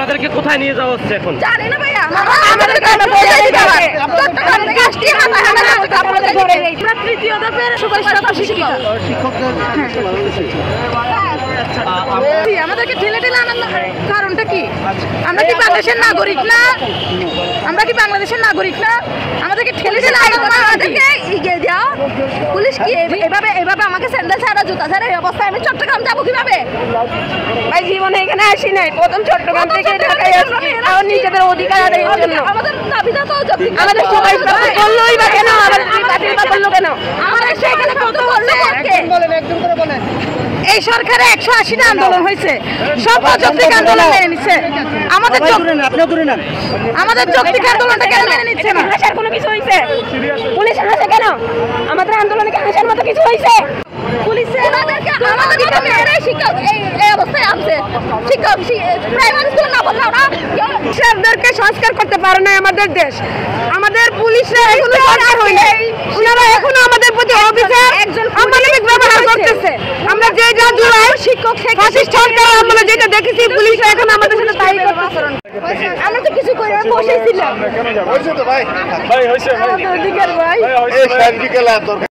আপনাদেরকে কোথায় নিয়ে যাওয়া হচ্ছে এখন? জানি না ভাইয়া, আমাদেরকে চট্টগ্রাম থেকে আসছি, আপনাদের ঘরে আমরা তৃতীয় ধাপের সুপারিশরত শিক্ষক। আমাদেরকে ঠেলে ঠেলে আনার কারণটা কি? আমরা কি বাংলাদেশের নাগরিক না? আমরা কি বাংলাদেশের নাগরিক না? আমাদেরকে ঠেলে ঠেলে আমাদেরকে এগিয়ে দাও। পুলিশ কি এভাবে আমাকে স্যান্ডেল ছাড়া জুতা ছাড়া এই অবস্থায় আমি চট্টগ্রাম যাবো কিভাবে? ভাই জীবনে এখানে আসি নাই, প্রথম চট্টগ্রাম থেকে ঢাকায় আসছি আর নিজেদের অধিকার আদায়ের জন্য। আমাদের দাবিটা তো আমাদের সবাই বললোই বা কেন, আবার বাতিল বা করলো কেন? আমাদের সেখানে কত করলো? একদম করে বলেন। এই সরকারে 180টা আন্দোলন হয়েছে, সব যৌক্তিক আন্দোলন মেনে নিচ্ছে। আমাদের আমাদের যৌক্তিক আন্দোলনটা কেন মেনে নিচ্ছে না? হাসার কোনো কিছু হয়েছে? পুলিশ হাসে কেন? আমাদের আন্দোলনে কি হাসার মতো কিছু হয়েছে? আমাদেরকে মেয়েরাই শিক্ষক এই অবস্থায় আছে। শিক্ষক প্রাইমারি স্কুল না বললে ওরা টিচারদেরকে সংস্কার করতে পারে না আমাদের দেশ। আমাদের পুলিশরা এখনো সরকার হয়নি, ওনারা এখনো আমাদের প্রতি অবিচার অমানবিক ব্যবহার করতেছে। আমরা যে যা জুলাই শিক্ষক ফাসিস্ট সরকার আমরা যেটা দেখেছি, পুলিশরা এখন আমাদের সাথে তাই করতেছে। আমরা তো কিছু করে বসেছিলাম। হয়েছে তো ভাই, ভাই হয়েছে ভাই, আমাদের অধিকার ভাই। এই সার্জিক্যাল দরকার।